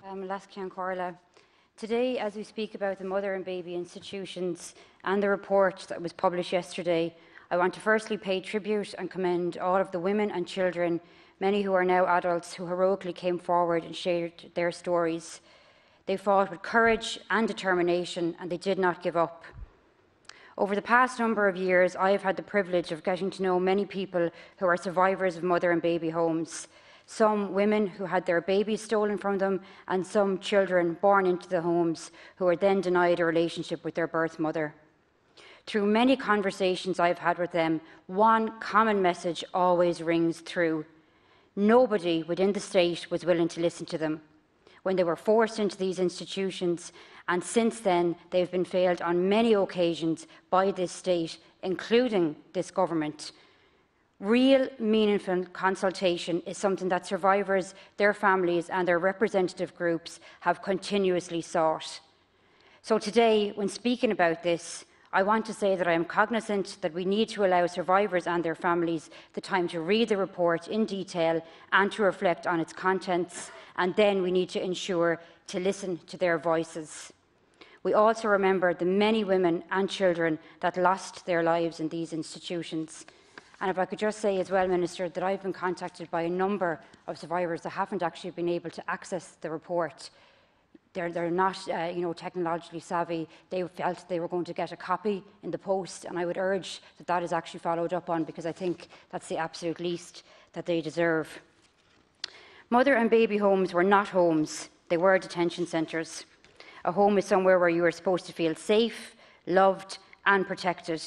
Lascian Corla. Today, as we speak about the mother and baby institutions and the report that was published yesterday, I want to firstly pay tribute and commend all of the women and children, many who are now adults, who heroically came forward and shared their stories. They fought with courage and determination, and they did not give up. Over the past number of years, I have had the privilege of getting to know many people who are survivors of mother and baby homes. Some women who had their babies stolen from them, and some children born into the homes who were then denied a relationship with their birth mother. Through many conversations I've had with them, one common message always rings through. Nobody within the state was willing to listen to them when they were forced into these institutions, and since then they've been failed on many occasions by this state, including this government. Real, meaningful consultation is something that survivors, their families and their representative groups have continuously sought. So today, when speaking about this, I want to say that I am cognizant that we need to allow survivors and their families the time to read the report in detail and to reflect on its contents, and then we need to ensure to listen to their voices. We also remember the many women and children that lost their lives in these institutions. And if I could just say as well, Minister, that I've been contacted by a number of survivors that haven't actually been able to access the report. They're not technologically savvy. They felt they were going to get a copy in the post, and I would urge that that is actually followed up on, because I think that's the absolute least that they deserve. Mother and baby homes were not homes. They were detention centres. A home is somewhere where you are supposed to feel safe, loved and protected.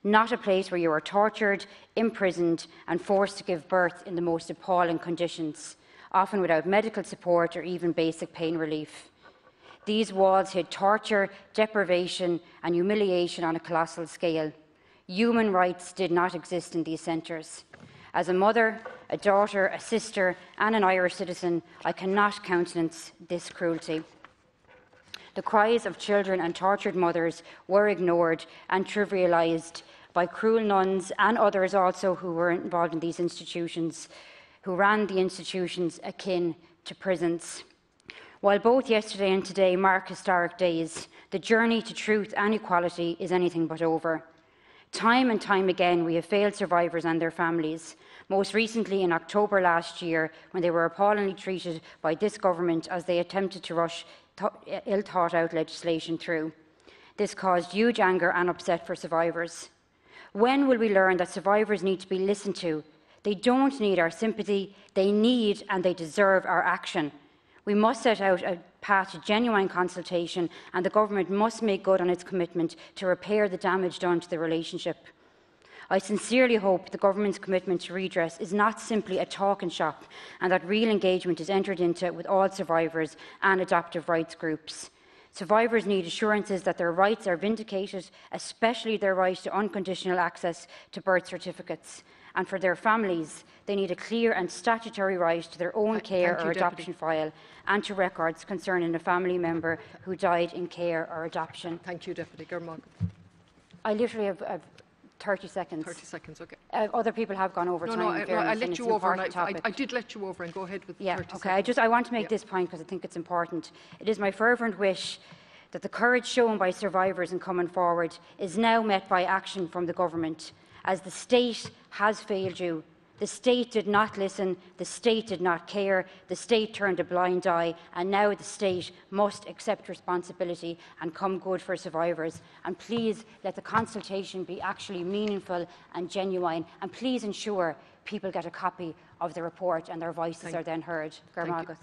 Not a place where you are tortured, imprisoned and forced to give birth in the most appalling conditions, often without medical support or even basic pain relief. These walls hid torture, deprivation and humiliation on a colossal scale. Human rights did not exist in these centres. As a mother, a daughter, a sister and an Irish citizen, I cannot countenance this cruelty. The cries of children and tortured mothers were ignored and trivialised by cruel nuns and others also who were involved in these institutions, who ran the institutions akin to prisons. While both yesterday and today mark historic days, the journey to truth and equality is anything but over. Time and time again, we have failed survivors and their families, most recently in October last year, when they were appallingly treated by this government as they attempted to rush ill-thought-out legislation through. This caused huge anger and upset for survivors. When will we learn that survivors need to be listened to? They don't need our sympathy, they need and they deserve our action. We must set out a path to genuine consultation, and the government must make good on its commitment to repair the damage done to the relationship. I sincerely hope the government's commitment to redress is not simply a talking shop, and that real engagement is entered into with all survivors and adoptive rights groups. Survivors need assurances that their rights are vindicated, especially their right to unconditional access to birth certificates. And for their families, they need a clear and statutory right to their own care or adoption file, and to records concerning a family member who died in care or adoption. Thank you, Deputy Germog. I literally have 30 seconds. 30 seconds, OK. Other people have gone over time. No, I let you over. I did let you over, and go ahead with 30 seconds. I want to make this point because I think it's important. It is my fervent wish that the courage shown by survivors in coming forward is now met by action from the government, as the state has failed you. The state did not listen, the state did not care, the state turned a blind eye, and now the state must accept responsibility and come good for survivors. And please let the consultation be actually meaningful and genuine, and please ensure people get a copy of the report and their voices are then heard. Thank you.